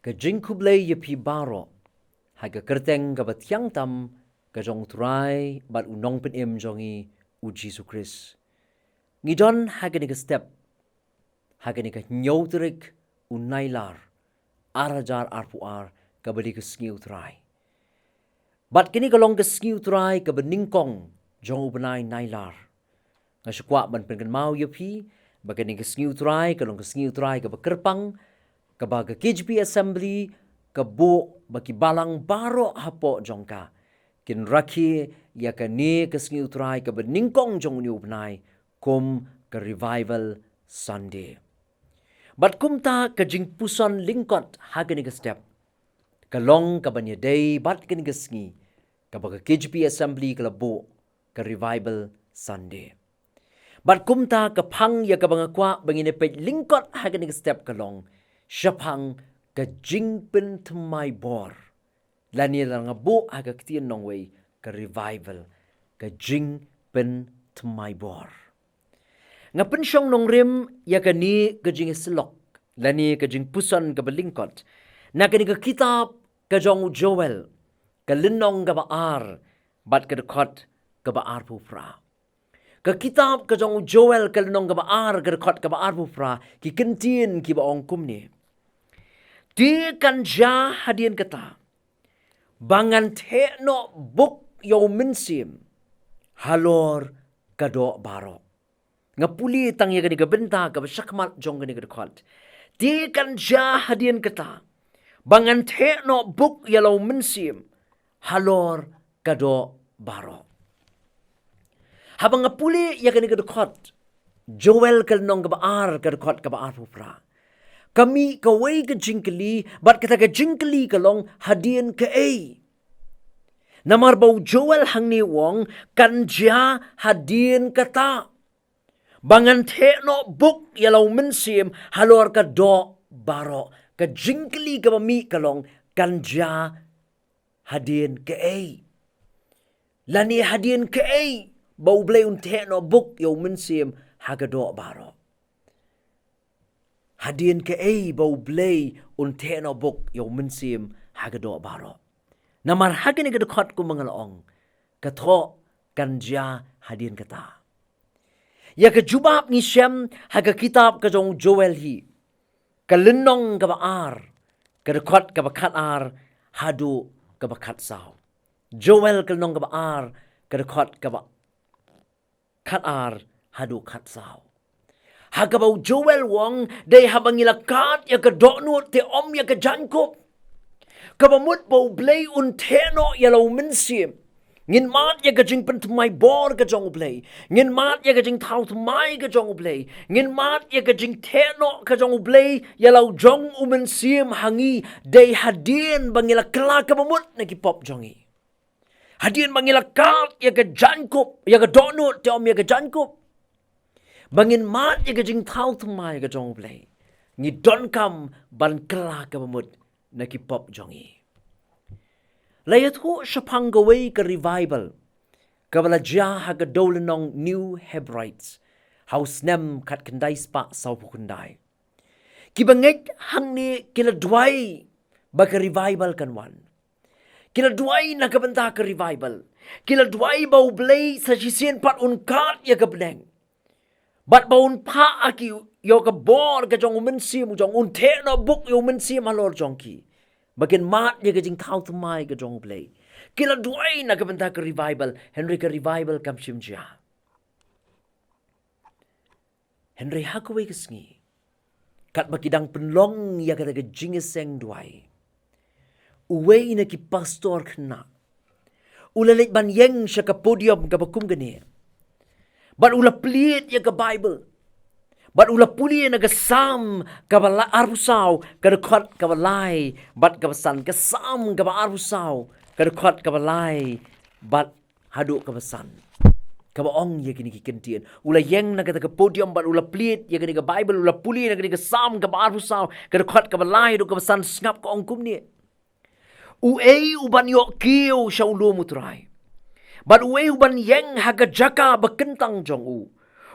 Ka Blei pi baro, hai ka kyrteng ka batiang tam, ka jong turai bat unong pen jongi U Jisu Khrist. Ngidon hai ka step, hai ka nyotrik unailar, arajar arpuar ka bali ka sngiu turai. Bat kini kalong ka sngiu turai ka beningkong jong ubenai nailar. Nga syukwa ban pengen mau pi, bagani ka sngiu turai, kalong ka sngiu turai ka bekerpang, ka baga KGP Assembly, ka bo baki balang baro hapo jongka. Kin raki ya ka ni ka sngiu turai ka beningkong jong ni ubenai, kum ka Revival Sunday. Bat kumta ka jingpuson lyngkot hagani ka step. Kalong ka banyaday bat kini ka sngi, ka baga KGP Assembly ka labo ka Revival Sunday. Bat kumta ka pang ya ka bangakwa banginepet lyngkot hagani ka step kalong, syapang ka jingthawthymmai bor. Lani lang nga bu Ka Ktien nongway ka revival ka jingthawthymmai bor. Nga pensyong nong rim ya ka ni ka jingisilok, lani ka jingpuson ka balingkot, na kani ka kitab ka jong Joel, ka linong ka baar, bat ka dekot ka baar pupra. Ka kitab ka jong Joel ka linong ka baar, ka dekot ka baar pupra, ki Kentien ki baong kumni. Di kynja hadian kata, bangan tekno buk yo mynsiem, halor kado baro. Nga puli tang ya gani ka benta ka basyakmat jong gani ka dekot. Di kynja hadian kata, bangan tekno buk yo mynsiem, halor kado baro. Habang nga puli ya gani ka dekot, Joel ka linong ka baar, ka dekot ka baar pupra. Kami kaway ka jingkeli, bat kata ka jingkeli kalong hadian ka ay. Namarbaw Joel hang ni wong, kynja hadian kata. Bangan tekno buk yalaw mynsiem, halor ka do baro. Ka jingkeli ka mami kalong, kynja hadian ka ay. Lani hadian ka ay, bau Blei Un tekno buk yaw mynsiem, haga do baro. Hadian ka ay bau Blei Un tekno buk yaw mynsiem, haga do baro. Namar haga ni kadukot ko mga laong, kato kynja hadian kata. Ya ka jubab ni Syiem haga kitab ka jong Joel hi, kalinong ka baar, kadukot ka bakat ar, hadu ka bakat saw. Joel kalinong ka baar, kadukot ka bakat ar, hadu kat saw. Hagabaw Joel wong, day habang ilakat ya ka donut te om ya ka jankop. Kabamut baw Blei Un teno yalaw mynsiem. Ngin mat ya ka jingthawthymmai bor ka jong Blei. Ngin mat ya ka jingthawthymmai ka jong Blei. Ngin mat ya ka jingteno ka jong Blei yalaw jong mynsiem hangi, day hadien bangilakla kabamut na kipop jongi. Hadien bangilakat ya ka jankop, ya ka donut te om ya ka jankop. Bangin mat ya ka jingthawthymmai ka jong Blei. Ngidon kam ban kela kabamut na kipop jongi. Layat ho siya panggaway ka revival. Kabalajya haga dolenong New Hebrides. Haus nem kat kanday spa sa pukunday. Kibangit hang ni kiladway baka revival kanwan. Kiladway na kabanta ka revival. Kiladway bau Blei sa sisien pat unkat ya kabneng. Bat baun pa aki yo ka bor ka jong mynsiem jong unte no buk yo mynsiem halor jongki. Bagin mat ya ka jingthawthymmai ka jong Blei. Kila duay na kabanta ka revival, Henry ka revival kam simja. Henry hakaway ka sngi. Kat makidang penlong ya ka taga jingiseng duay. Uway na ki pastor kna. Ulalit banyeng siya ka podium ka bakum gani. Bat ula pliit ya ka Bible. Bat ula puli na gasam kabala arusaw kadukot kabalay bat kabasan gasam kaba arusaw kadukot kabalay bat hadu kabasan kabaong ya kini Kentien ula yeng na kata ka podium bat ula pliit ya kini ka Bible ula puli na kini gasam kaba arusaw kadukot kabalay hadu kabasan ngap ka ongkum ni uay uban yo kiyo siya ulo mutray bat uay uban yeng haga jaka bakentang jong u.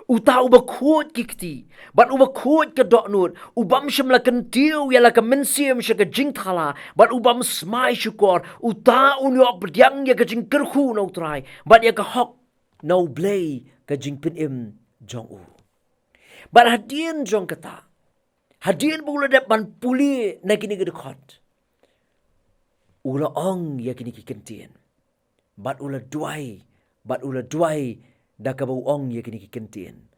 Uta uba kuat kikti, bat uba kuat ke doknut, ubam shimla kentiu ya la ke mynsiem sya ke jingthala, bat ubam smai syukor, uta unyo bediang ya ke jingkerhu no trai, bat ya ke hok no blei ke jingpin jong u. Bat hadien jong kata, hadien bula dep ban puli na kini ke dekot. Ula ong ya kini ke kentien, bat ula duai, da ka bau ong ya kini ke kentien.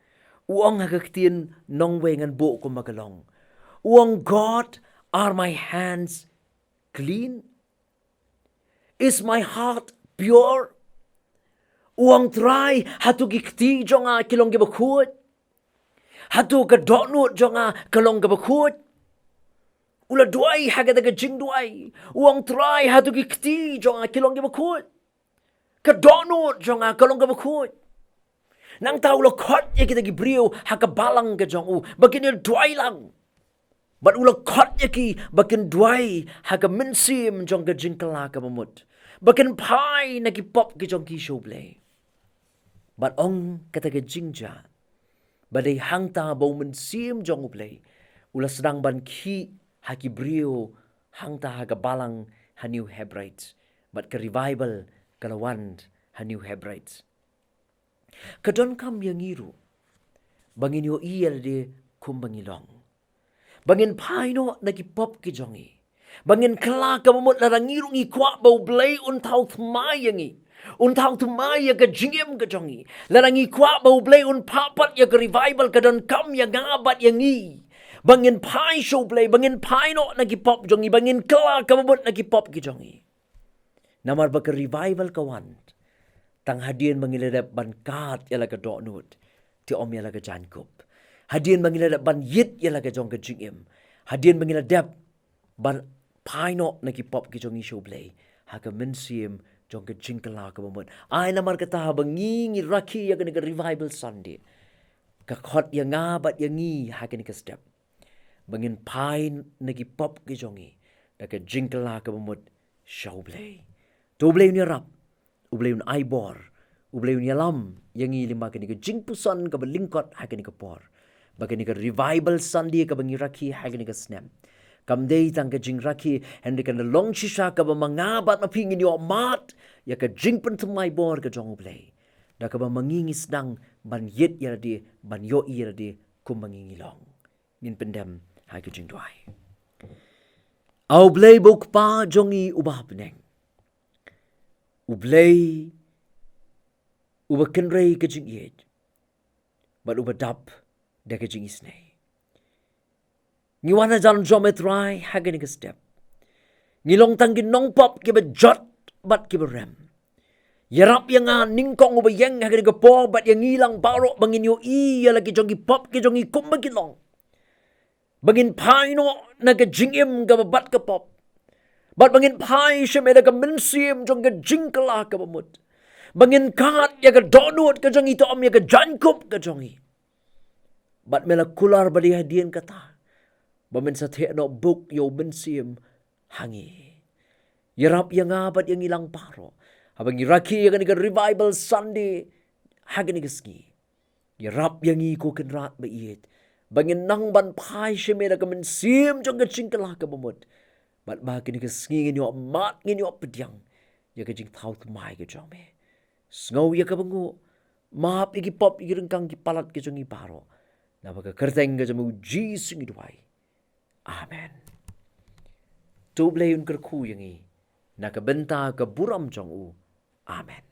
Uong ha Ka Ktien nong we ngan bo ko magalong. Uong God, are my hands clean? Is my heart pure? Uong try hatu gikti jonga kilong ge bakut. Hatu ka donut jonga kalong ge bakut. Ula duai haga daga jing duai. Uong try hatu gikti jonga kilong ge bakut. Ka donut jonga kalong ge bakut. Nang tahu lo kot ya kita gibriu haka balang ke jong u bakin duai lang. Bat ulo kot ya ki bakin duai haka mynsiem jong ke jingkala ka mamut. Bakin pai na ki pop ke jong ki U Blei. Bat ong kata ke kynja. Badai hang ta bau mynsiem jong U Blei. Ula sedang ban ki haki brio hang ta haka balang ha New Hebrides. Bat ke Ribaibal kalawan ha New Hebrides. Kadon kam yang iru, bangin yo iya de kumbangilong. Bangin paino nagipop ki jongi. Bangin kala ka mamut la rangiru ngi kwa bau Blei Un Jingthawthymmai yangi. Jingthawthymmai ya ka jingim ka jongi. La rangi kwa bau Blei Un papat ya ka Ribaibal kadon kam ya ngabat yangi. Bangin pai U Blei, bangin paino nagipop jongi, bangin kala ka mamut nagipop ki jongi. Namar ba ka Ribaibal kawan. Tang hadien mangiladap ban kat yala ka doknut, ti om yala ka jankup. Hadien mangiladap ban yit yala ka jong ka jingim. Hadien mangiladap ban paino na ki pop ki jong U Blei. Haka mynsiem jong ka jingkala ka mamut. Ay namar kata bangingi raki ya ka Revival Sunday. Ka khot ya ngabat ya ngi haka ni ka step. Bangin pain na ki pop ki jongi. Da ka jingkala ka mamut U Blei. Tu Blei ni rap. U Blei Un aibor, U Blei Un yalam, yang lima kini ke jingpuson ke lyngkot hakini ke por. Bagini ke Revival Sunday ke bangi raki hakini ke snap. Kam day tang ke jing raki hendak ke long shisha ke mangabat mapingin yo mat ya ke jingthmu bor ke jong U Blei. Da ke mangingis dang ban yet ya di ban yo ya di kumbangingilong. Ngin pendem hai ke jing duai. U Blei buk pa jongi ubah peneng. U Blei uba kenrei ke jing yet. Bat uba dap da ke jing isnei. Ngiwana jalan jomet rai hagani ke step. Ngilong tanggin nong pop ke ba jot bat ke ba rem. Yarap yang ningkong uba yang hagani ke po bat yang ngilang barok bangin yo iya lagi jongi pop ke jongi kumba kilong. Bangin paino na ke jingim ke bat ke pop. Bat bangin pai syemeda ke mynsiem jong ke jingkala ke mamut. Bangin kat ya ke donut ke jong itu om ya ke jankup ke jongi. Bat mela kular badi hadien kata. Bamin sa no buk yo mynsiem hangi. Yarap yang ngabat yang ilang paro. Habang iraki yang ke Revival Sunday hagani ke sngi. Yarap yang iko kenrat ba iit. Bangin nang ban pai syemeda ke mynsiem jong ke jingkala ke mamut. Bat bagi ni ke sngi nyo mat nyo pediang ya ke Jingthawthymmai ke jong me. Sngow ya ke bengu maap iki pop iki rengkang ki palat ke jong i paro. Na ba ke kyrteng ke jong U Jisu ngi duai. Amen. Tu Blei Un kerku yang i na ke benta ke buram jong u. Amen.